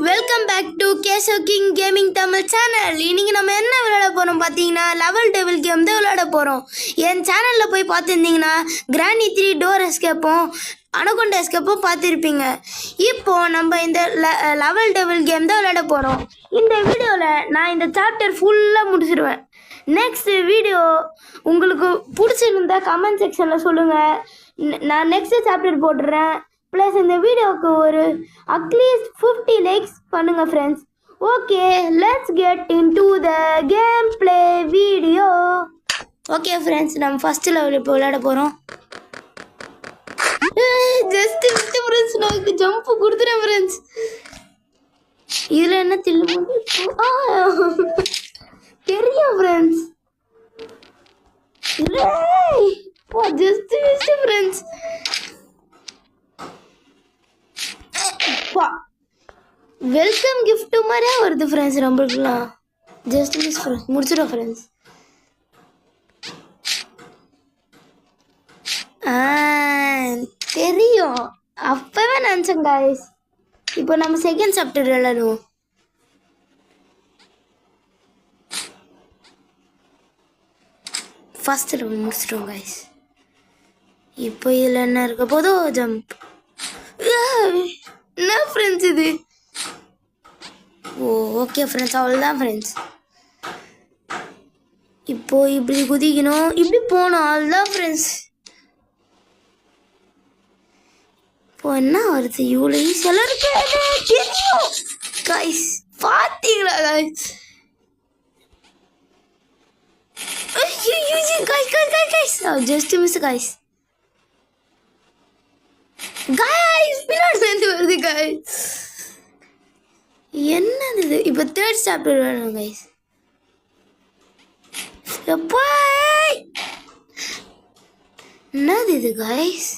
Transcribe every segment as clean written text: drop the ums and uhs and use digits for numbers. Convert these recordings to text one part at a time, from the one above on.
Welcome back to Kesho king gaming Tamil channel. இன்னைக்கு நம்ம என்ன விளையாட போகிறோம் பார்த்தீங்கன்னா லெவல் டெவில் கேம் தான் விளையாட போகிறோம். என் சேனலில் போய் பார்த்துருந்தீங்கன்னா கிரானி 3 டோர் எஸ்கேப்பும் அனகொண்டா எஸ்கேப்பும் பார்த்துருப்பீங்க. இப்போது நம்ம இந்த லெவல் டெவில் கேம் தான் விளையாட போகிறோம். இந்த வீடியோவில் நான் இந்த சாப்டர் ஃபுல்லாக முடிச்சிடுவேன். நெக்ஸ்ட் வீடியோ உங்களுக்கு பிடிச்சிருந்தா கமெண்ட் செக்ஷனில் சொல்லுங்கள். நான் நெக்ஸ்ட் சாப்டர் போட்டுடுறேன். ப்ளஸ் இந்த வீடியோவுக்கு ஒரு அட்லீஸ்ட் 50 லைக்ஸ் பண்ணுங்கள் friends. Okay, let's get into the game play video. Okay friends, நம்ம ஃபஸ்ட் லெவல் இப்போ விளையாட போகிறோம். ஜஸ்ட் ஃப்ரெண்ட்ஸ், நான் ஜம்ப் கொடுத்துறேன் ஃப்ரெண்ட்ஸ். இதில் என்ன தில்லு தெரியும் friends. Just friends, welcome gift மாதிரியா வருது ஃப்ரெண்ட்ஸ். நம்மளுக்குலாம் ஜஸ்ட் மிஸ் ஃப்ரெண்ட்ஸ். முடிச்சிடும் ஃப்ரெண்ட்ஸ். தெரியும், அப்பவே நினச்சேன் காய்ஸ். இப்போ நம்ம செகண்ட் சாப்டர் விளையாடுவோம். ஃபர்ஸ்ட் முடிச்சிட்டோம் காய்ஸ். இப்போ இதில் என்ன இருக்க போதோ ஜம்ப். என்ன ஃப்ரெண்ட்ஸ் இது? ஓகே ஃப்ரெண்ட்ஸ், அவ்வளோதான் ஃப்ரெண்ட்ஸ். இப்போ இப்படி குதிக்கணும், இப்படி போகணும், அவ்வளோதான் ஃப்ரெண்ட்ஸ். இப்போ என்ன வருது? இவ்வளோ ஈஸியெல்லாம் இருக்கு தெரியும் காய்ஸ். பார்த்தீங்களா guys? Just miss guys. Guys பின்னாடி வருது காய்ஸ். என்னது இது? இப்போ தேர்ட் சாப்டர் வேணும் காய்ஸ். எப்பா என்னது இது காய்ஸ்?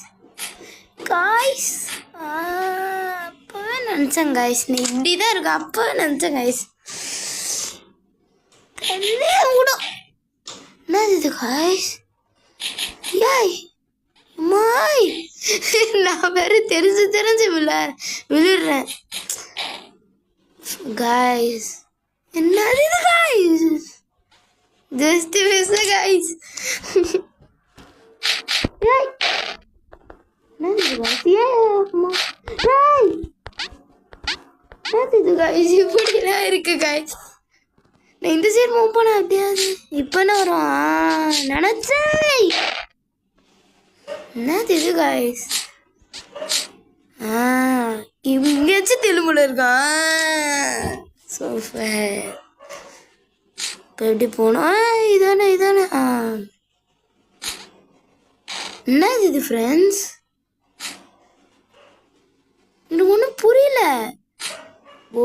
காய்ஸ் அப்பவே நினச்சேன் காய்ஸ், நீ இப்படி தான் இருக்கு. அப்பவே நினச்சேன் காய்ஸ். விடும். என்னது இது காய்ஸ்? ஏய் மாய், நான் வேற தெரிஞ்சு விழுறேன் காய்ஸ். என்னது இது காய்ஸ்? Just miss guys. இப்படிலாம் இருக்கு காய்ஸ். நான் இந்த சைடு மூவ் பண்ண அப்படியாது. இப்போ என்ன வரும் நினைச்சேன். என்னது இது காய்ஸ்? இங்கேயாச்சும் தெலுங்குல இருக்கான். சூப்பர். இப்போ எப்படி போனோம்? இதானே என்னது இது ஃப்ரெண்ட்ஸ்? எனக்கு ஒன்றும் புரியல.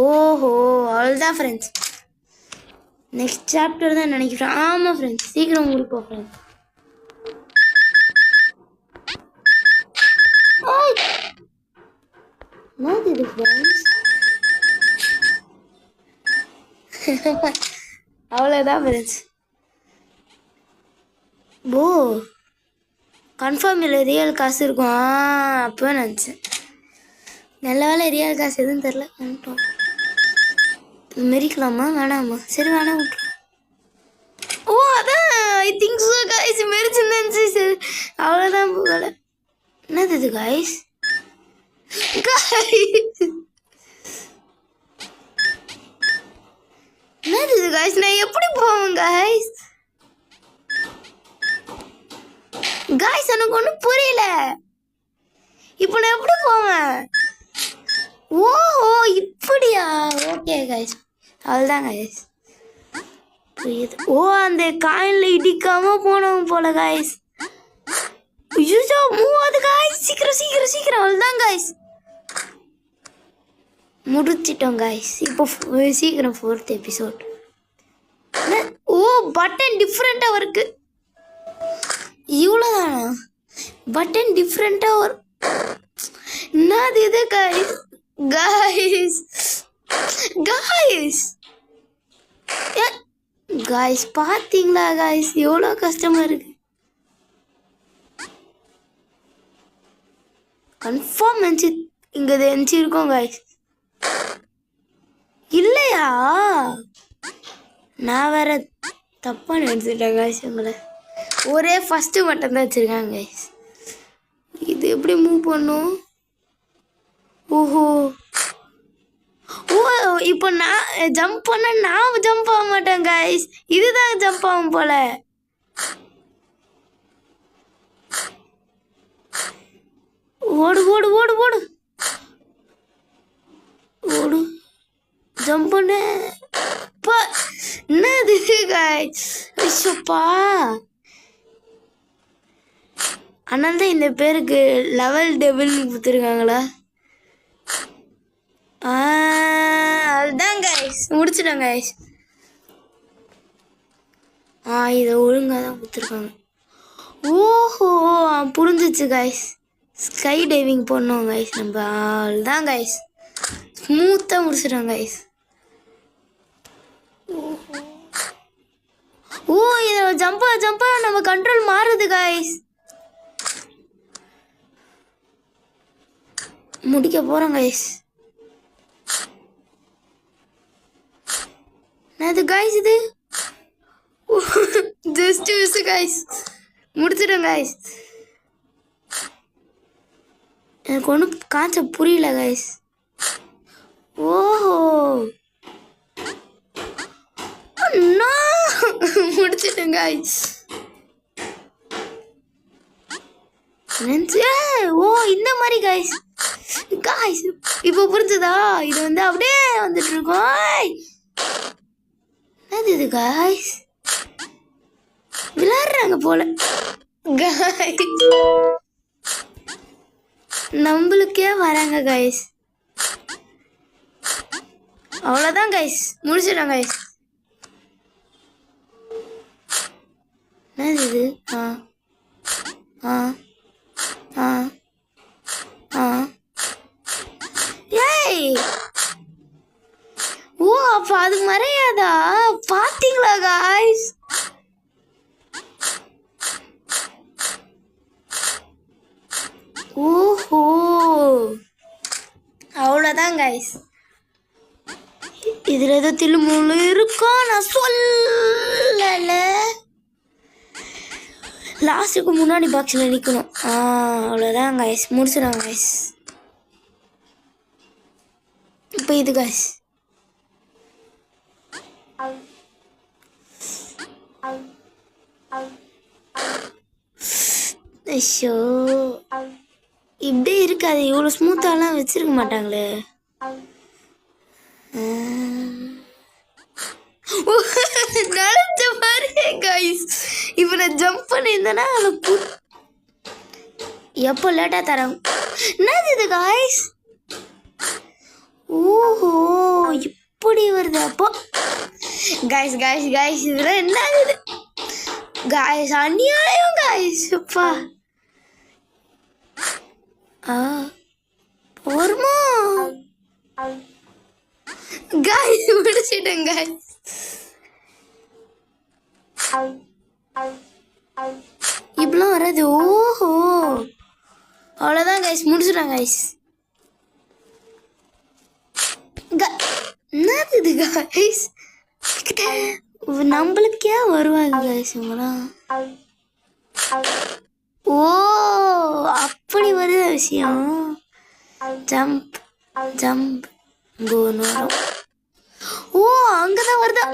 ஓஹோ, அவ்வளோதான் ஃப்ரெண்ட்ஸ். நெக்ஸ்ட் சாப்டர் தான் நினைக்கிறேன். ஆமாம் ஃப்ரெண்ட்ஸ், சீக்கிரம் முடிப்போம் ஃப்ரெண்ட்ஸ். என்னது இது ஃப்ரெண்ட்ஸ்? அவ்வளோதான் ஃப்ரெண்ட்ஸ். ஓ, கன்ஃபார்ம் இல்லை ரியல் காசு இருக்கும். அப்போ நினச்சேன். நல்ல வேலை ரியல் காசு எதுவும் தெரில. வந்துட்டோம். மெரிக்கலாமா வேணாமா? சரி வேணாம் விட்டுருவோம். ஓ அதான், ஐ திங்க் ஸோ காய்ஸ். மெரிச்சுன்னு சரி, அவ்வளோதான் போகல. என்னது இது காய்ஸ்? என்னது இது காய்ஸ்? நான் எப்படி போவேன் காய்ஸ்? காய்ஸ் எனக்கு ஒன்றும் புரியல. இப்போ நான் எப்படி போவேன்? ஓஹோ இப்படியா? ஓகே காய்ஸ், அவ்வளோதான் காய்ஸ். புரியுது. ஓ, அந்த காயினில் இடிக்காமல் போனவங்க போல காய்ஸ். ஐயோ மூவாது காய்ஸ். சீக்கிரம் அவ்வளோதான் காய்ஸ். முடிச்சிட்டோம் காய்ஸ். இப்போ சீக்கிரம் 4th எபிசோட். ஓ, பட்டன் டிஃப்ரெண்ட்டாக இருக்கு. இவ்வளோதானா? பட்டன் டிஃப்ரெண்ட்டாக வரும். என்னது இது காய்ஸ்? காய்ஸ் பார்த்தீங்களா காய்ஸ்? எவ்வளோ கஷ்டமாக இருக்கு. கன்ஃபார்ம் நினச்சி இங்கே எந்திரிச்சிருக்கோம் காய்ஸ். இல்லையா? நான் வேற தப்பா நினைச்சிட்டேன் guys. உங்களை ஒரே ஃபர்ஸ்ட் மட்டும் தான் வச்சிருக்காங்க guys. இது எப்படி மூவ் பண்ணும்? ஓஹோ, ஓ இப்போ நான் ஜம்ப் பண்ண நான் ஜம்ப் ஆக மாட்டேன் guys. இதுதான் ஜம்ப் ஆகும் போல. ஓடு ஓடு ஓடு ஓடு ஓடு, ஜம்ப் பண்ணு. என்னது guys? ஐயோப்பா, அதனால தான் இந்த பேருக்கு லெவல் டெவில் கொடுத்துருக்காங்களா? அதுதான் guys, முடிச்சிட்டோம் guys. இதை ஒழுங்காக தான் கொடுத்துருக்காங்க. ஓஹோ, புரிஞ்சிச்சு guys. ஸ்கை டைவிங் பண்ணோம் guys. நம்ம அதுதான் guys, ஸ்மூத்தாக முடிச்சிட்டோம் guys. ஓ, இதில் ஜம்பா நம்ம கண்ட்ரோல் மாறுது guys. முடிக்க போகிறோம் guys. என்னது guys இது? Just miss guys. முடிச்சிட்டோம் guys. எனக்கு ஒன்றும் கான்செப்ட் புரியல guys. ஓஹோ, முடிச்சிட்டேன் guys. ஓ, இந்த மாதிரி guys. இப்போ புரிஞ்சுதா? இது வந்து அப்படியே வந்துட்டு இருக்கோம். என்னது இது guys? விளையாடுறாங்க போல guys. நம்மளுக்கே வராங்க guys. அவ்வளோதான் guys, முடிச்சிட்டோம் guys. என்னது இது? ஏய், ஓ அப்ப அது மறையாதா? பாத்தீங்களா guys? ஓஹோ, அவ்வளோதான் guys. இதுல ஏதோ தில்லுமுள்ளு இருக்கும், நான் சொல்லல. லாஸ்ட்டுக்கு முன்னாடி பாக்ஸில் நிற்கணும். அவ்வளோதான் guys, முடிச்சிடும் guys. இப்போ இது guys. ஐயோ, இப்படியே இருக்காது. இவ்வளோ ஸ்மூத்தாலாம் வச்சிருக்க மாட்டாங்களே. நினைச்ச மாதிரி கைஸ். இப்போ நான் ஜம்ப் பண்ணியிருந்தேன்னா அதை எப்போ லேட்டாக தரேன். என்னது இது கைஸ்? ஓஹோ, இப்படி வருது. அப்போ கைஸ் கைஸ் கைஸ் இதெல்லாம் என்னது இது கைஸ்? அநியாயம் கைஸ். அப்பா போருமா கைஸ்? முடிச்சிட்டேன் கைஸ். இப்பெல்லாம் வராது. ஓஹோ, அவ்வளோதான் கைஸ், முடிச்சிட்டேன் கைஸ். என்னது இது கைஸ்? நம்மளுக்கே வருவாங்க கைஸ் இவங்களாம். ஓ, அப்படி வருது விஷயம். ஜம்ப் ஜம்ப் கோன்னு வரும். ஓ, அங்கதான் வருதா?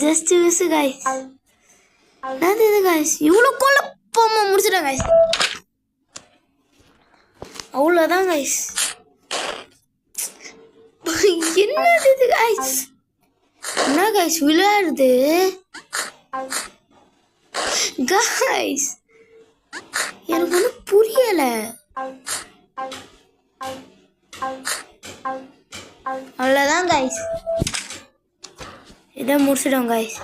Just miss guys. என்னது இது கைஸ்? இவ்வளோ குழப்பமா முடிச்சிட்டேன் கைஸ். அவ்வளோதான் கைஸ். என்னது இது கைஸ்? என்ன கைஸ் விளையாடுது கைஸ்? எனக்கு ஒன்றும் புரியல. அவ்வளோதான் கைஸ், இதை முடிச்சிடும் கைஸ்.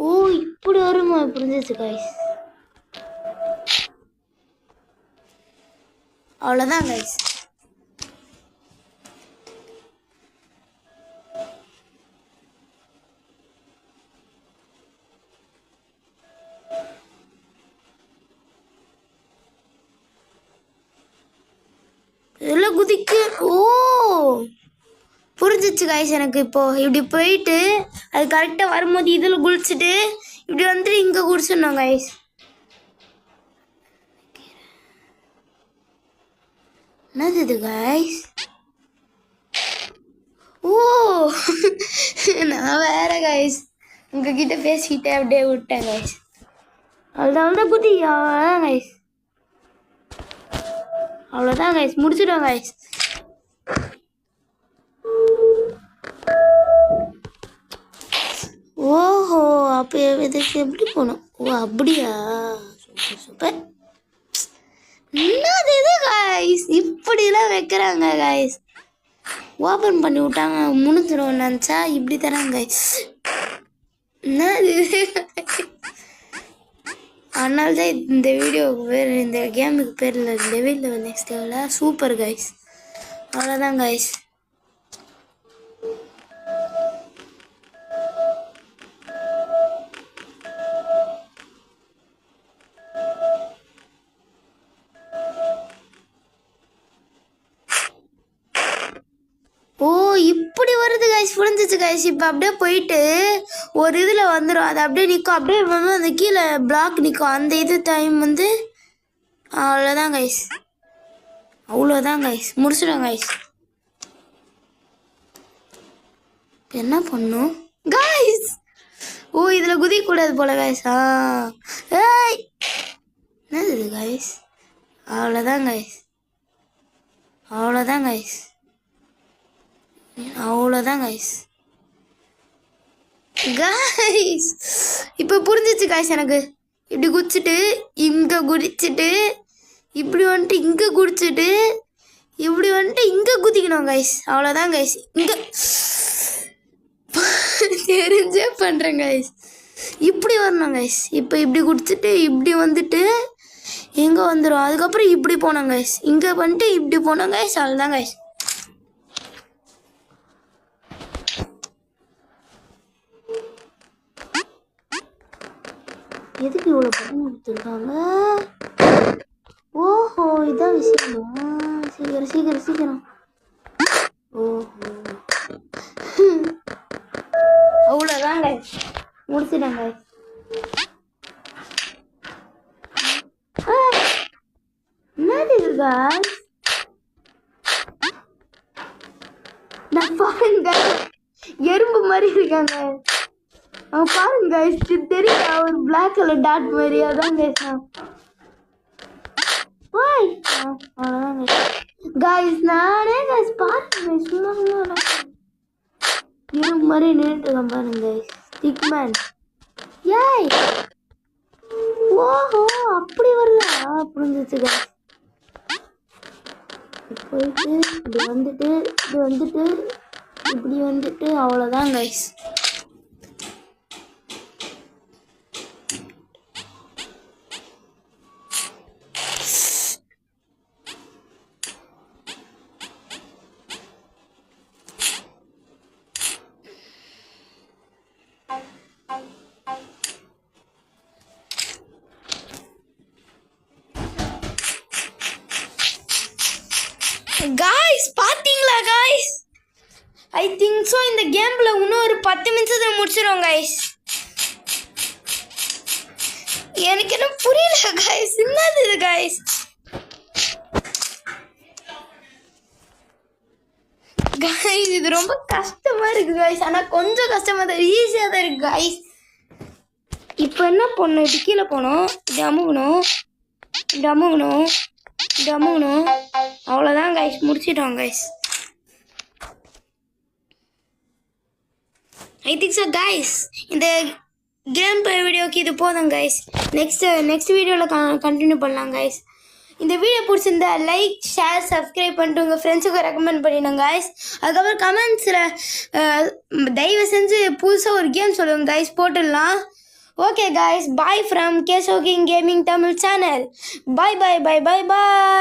ஓ, இப்படி வருமா? புரிஞ்சிச்சு கைஸ். அவ்வளோதான் கைஸ். இதில் குதிக்கு. ஓ புரிஞ்சிச்சு காய்ஸ் எனக்கு. இப்போது இப்படி போயிட்டு அது கரெக்டாக வரும்போது இதில் குளிச்சுட்டு இப்படி வந்துட்டு இங்கே குடிச்சிடணும் காய்ஸ். என்னது இது காய்ஸ்? ஓ நான் வேற காய்ஸ் உங்ககிட்ட பேசிக்கிட்டே அப்படியே விட்டேன் காய்ஸ். அவ்வளோதான் குதி. அவ்வளோதான் காய்ஸ், அவ்வளோதான் காய்ஸ், முடிச்சிடுவோம் காய்ஸ். ஓஹோ அப்போ இதுக்கு எப்படி போகணும்? ஓ அப்படியா, சூப்பர் சூப்பர். என்னது இது காய்ஸ், இப்படிலாம் வைக்கிறாங்க காய்ஸ். ஓப்பன் பண்ணி விட்டாங்க முடிஞ்சிடும் நினச்சா இப்படி தராங்க காய்ஸ். என்னது அதனால தான் இந்த வீடியோவுக்கு பேர், இந்த கேமுக்கு பேர் இல்லை லெவல் நெக்ஸ்ட் லெவலில் சூப்பர் காய்ஸ். அவ்வளோதான் காய்ஸ். ஓ இப்படி வருது காய்ஸ், புரிஞ்சிச்சு காய்ஸ். இப்போ அப்படியே போயிட்டு ஒரு இதில் வந்துடும், அது அப்படியே நிற்கும், அப்படியே வந்து அந்த கீழே பிளாக் நிற்கும். அந்த இது டைம் வந்து அவ்வளோதான் காய்ஸ், அவ்வளோதான் காய்ஸ், முடிச்சிடும் காய்ஸ். என்ன பண்ணும் காய்ஸ்? ஓ இதில் குதிக்கக்கூடாது போல காய்ஸ். ஏய் என்னது இது காய்ஸ்? அவ்வளோதான் காய்ஸ், அவ்வளோதான் காய்ஸ், அவ்வளோதான் கைஸ். கைஸ் இப்போ புரிஞ்சிச்சு கைஸ் எனக்கு. இப்படி குடிச்சிட்டு இங்கே குடிச்சிட்டு இப்படி வந்துட்டு இங்கே குடிச்சிட்டு இப்படி வந்துட்டு இங்கே குதிக்கணும் கைஸ். அவ்வளோதான் கைஸ். இங்கே தெரிஞ்சே பண்ணுறேன் கைஸ். இப்படி வரணும் கைஸ். இப்போ இப்படி குடிச்சிட்டு இப்படி வந்துட்டு இங்கே வந்துடும். அதுக்கப்புறம் இப்படி போனோம் கைஸ். இங்கே வந்துட்டு இப்படி போனோம் கைஸ். அவ்வளோதான் கைஸ். எதுக்கு இவ்வளோ படம் கொடுத்துருக்காங்க? ஓஹோ இதான் விஷயமா? சீக்கிரம் சீக்கிரம் சீக்கிரம். ஓஹோ அவ்வளோதாங்க, முடிச்சிட்டாங்க. என்னது இருக்கா? நான் பாருங்க எறும்பு மாதிரி இருக்காங்க. அவன் பாருங்க தெரியும், ஒரு பிளாக் கலர் டாட் மாதிரி. அதான் பேசுறான். அவ்வளோதான் கைஸ். நானே கைஸ் பாருங்க சும்மா சும்மா எறும்பு மாதிரி நின்றுட்டுருக்கான் பாருங்க கைஸ். ஸ்டிக்மேன். ஏய் ஓஹோ அப்படி வருதா? புரிஞ்சிச்சு கைஸ். போயிட்டு இப்படி வந்துட்டு இப்படி வந்துட்டு இப்படி வந்துட்டு அவ்வளோதான் கைஸ். காய்ஸ் பாத்தீங்களா காய்ஸ்? ஐ திங்க் ஸோ இந்த கேம்ல இன்னும் ஒரு 10 நிமிஷத்துல முடிச்சிடும் காய்ஸ். எனக்கு என்ன புரியல காய்ஸ், என்னது இது காய்ஸ்? காய்ஸ் இது ரொம்ப கஷ்டமா இருக்கு காய்ஸ். ஆனால் கொஞ்சம் கஷ்டமா தான், ஈஸியாக தான் இருக்கு காய்ஸ். இப்போ என்ன பண்ணணும்? இப்படி கீழே போகணும், இப்படி அமுகணும், இப்படி அமுகணும், இப்படி அமுகணும். அவ்வளோதான் கைஸ், முடிச்சிட்டோம் guys. I think so guys இந்த கேம் பிளே வீடியோக்கு இது போதும் கைஸ். நெக்ஸ்ட் வீடியோவில் கண்டினியூ பண்ணலாம் கைஸ். இந்த வீடியோ பிடிச்சிருந்தா லைக் ஷேர் சப்ஸ்கிரைப் பண்ணிட்டு உங்கள் ஃப்ரெண்ட்ஸுக்கு ரெக்கமெண்ட் பண்ணிடுங்க கைஸ். அதுக்கப்புறம் கமெண்ட்ஸில் தயவு செஞ்சு புதுசாக ஒரு கேம் சொல்லுங்கள் கைஸ், போட்டுடலாம். Okay guys, bye from Kesho king gaming Tamil channel. Bye bye bye bye bye.